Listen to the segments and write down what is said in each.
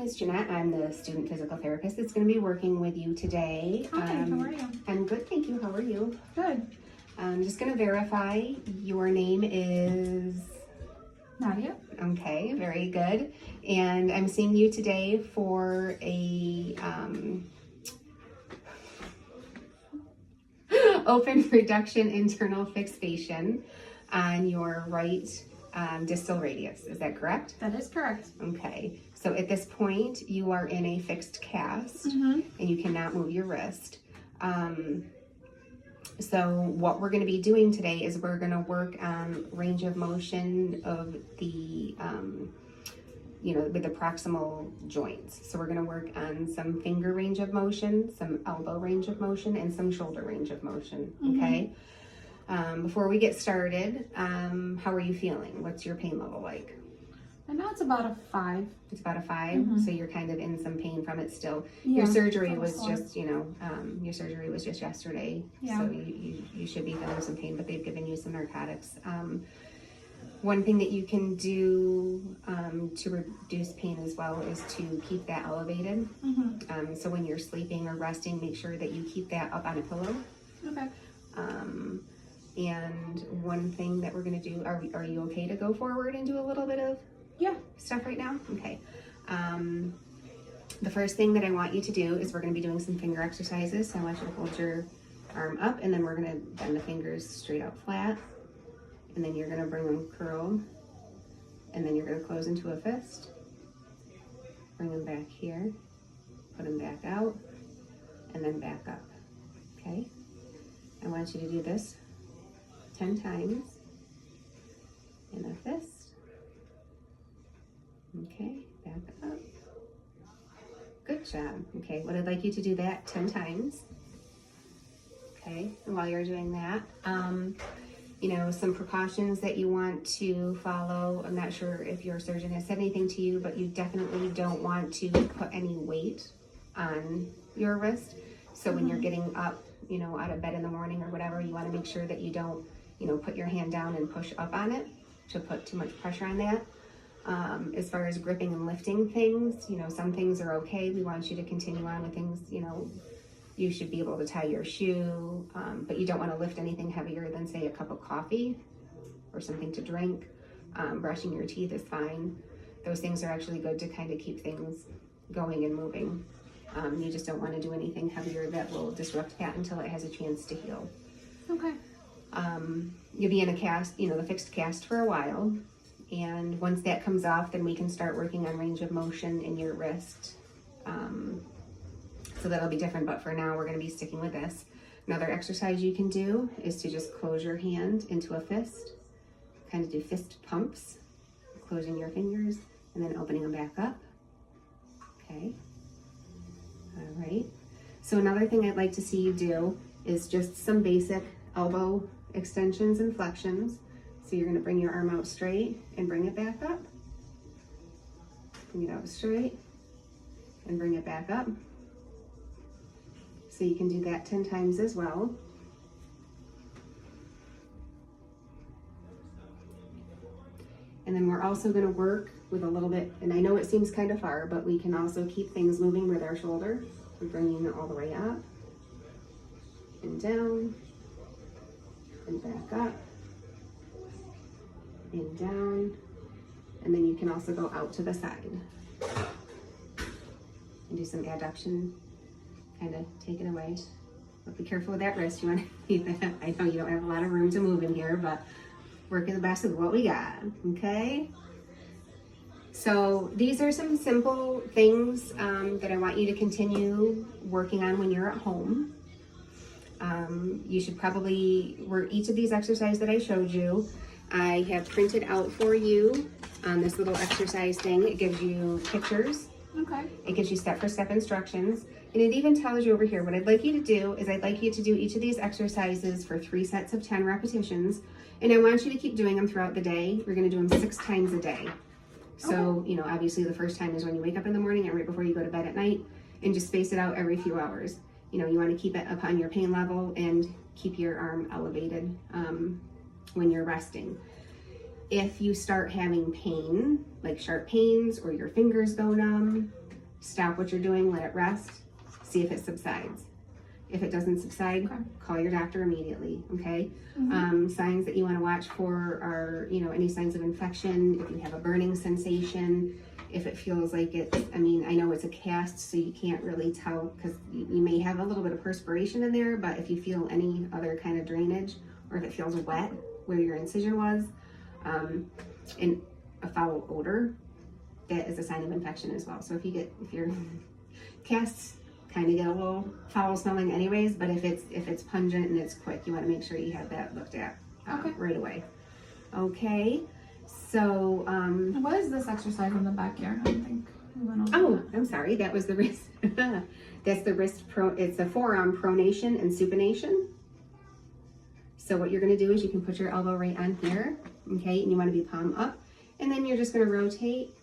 is Jeanette. I'm the student physical therapist that's going to be working with you today. Hi, how are you? I'm good, thank you. How are you? Good. I'm just going to verify your name is... Nadia? Okay, very good. And I'm seeing you today for a open reduction internal fixation on your right distal radius. Is that correct? That is correct. Okay, so at this point you are in a fixed cast Mm-hmm. and you cannot move your wrist. So what we're going to be doing today is we're going to work on range of motion of the, with the proximal joints. So we're going to work on some finger range of motion, some elbow range of motion, and some shoulder range of motion, okay? Before we get started, how are you feeling? What's your pain level like? I know it's about a 5. It's about a 5, so you're kind of in some pain from it still. Yeah, Your surgery a little was sore. just, your surgery was just yesterday, Yeah. so you should be feeling some pain, but they've given you some narcotics. One thing that you can do to reduce pain as well is to keep that elevated. So when you're sleeping or resting, make sure that you keep that up on a pillow. Okay. And one thing that we're going to do, are you okay to go forward and do a little bit of Yeah. stuff right now? Okay. The first thing that I want you to do is we're going to be doing some finger exercises. So I want you to hold your arm up, and then we're going to bend the fingers straight out flat, and then you're going to bring them curled, and then you're going to close into a fist. Bring them back here, put them back out, and then back up. Okay? I want you to do this 10 times in a fist. Okay, back up. Good job. Okay, what I'd like you to do that 10 times. Okay, and while you're doing that, some precautions that you want to follow. I'm not sure if your surgeon has said anything to you, but you definitely don't want to put any weight on your wrist. So when you're getting up, out of bed in the morning or whatever, you want to make sure that you don't, put your hand down and push up on it to put too much pressure on that. As far as gripping and lifting things, some things are okay. We want you to continue on with things, you should be able to tie your shoe, but you don't want to lift anything heavier than, say, a cup of coffee or something to drink. Brushing your teeth is fine. Those things are actually good to kind of keep things going and moving. You just don't want to do anything heavier that will disrupt that until it has a chance to heal. Okay. You'll be in a cast, the fixed cast for a while. And once that comes off, then we can start working on range of motion in your wrist. So that'll be different, but for now we're going to be sticking with this. Another exercise you can do is to just close your hand into a fist. Kind of do fist pumps, closing your fingers and then opening them back up. Okay. All right. So another thing I'd like to see you do is just some basic elbow extensions and flexions. So you're going to bring your arm out straight and bring it back up. Bring it out straight and bring it back up. So you can do that 10 times as well. And then we're also going to work with a little bit, and I know it seems kind of far, but we can also keep things moving with our shoulder. We're bringing it all the way up and down and back up and down, and then you can also go out to the side and do some adduction, kind of take it away. But be careful with that wrist. You want to keep that. I know you don't have a lot of room to move in here, but working the best with what we got, okay? So these are some simple things that I want you to continue working on when you're at home. You should probably work each of these exercises that I showed you. I have printed out for you on this little exercise thing. It gives you pictures. Okay. It gives you step-for-step instructions. And it even tells you over here, what I'd like you to do is I'd like you to do each of these exercises for 3 sets of 10 repetitions. And I want you to keep doing them throughout the day. We're going to do them 6 times a day. So, obviously the first time is when you wake up in the morning and right before you go to bed at night, and just space it out every few hours. You want to keep it up on your pain level and keep your arm elevated when you're resting. If you start having pain, like sharp pains or your fingers go numb, stop what you're doing, let it rest, see if it subsides. If it doesn't subside, Okay. call your doctor immediately, okay? Mhm. Signs that you want to watch for are, any signs of infection, if you have a burning sensation, if it feels like it's, I know it's a cast, so you can't really tell because you may have a little bit of perspiration in there, but if you feel any other kind of drainage or if it feels wet where your incision was, and a foul odor, that is a sign of infection as well. So if your casts kind of get a little foul smelling anyways, but if it's pungent and it's quick, you want to make sure you have that looked at Okay. right away. Okay, so What is this exercise in the backyard? I don't think we went over oh, that. I'm sorry, that was the wrist. That's the wrist it's the forearm pronation and supination. So what you're going to do is you can put your elbow right on here, okay, and you want to be palm up, and then you're just going to rotate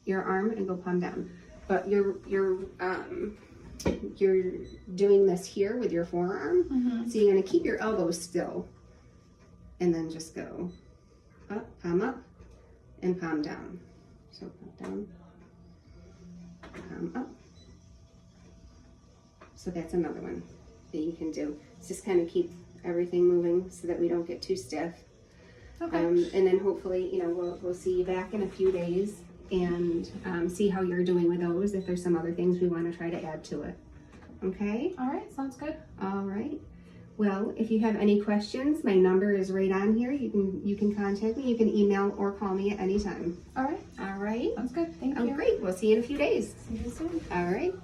your arm and go palm down. But you're doing this here with your forearm, Mhm. so you're going to keep your elbow still, and then just go up, and palm down. So palm down, palm up. So that's another one that you can do. It's just kind of keep everything moving so that we don't get too stiff. Okay. And then hopefully, we'll see you back in a few days and see how you're doing with those. If there's some other things we want to try to add to it. Okay. All right. Sounds good. All right. Well, if you have any questions, my number is right on here. You can contact me. You can email or call me at any time. All right. All right. Sounds good. Thank Oh, you. great. We'll see you in a few days. See you soon. All right.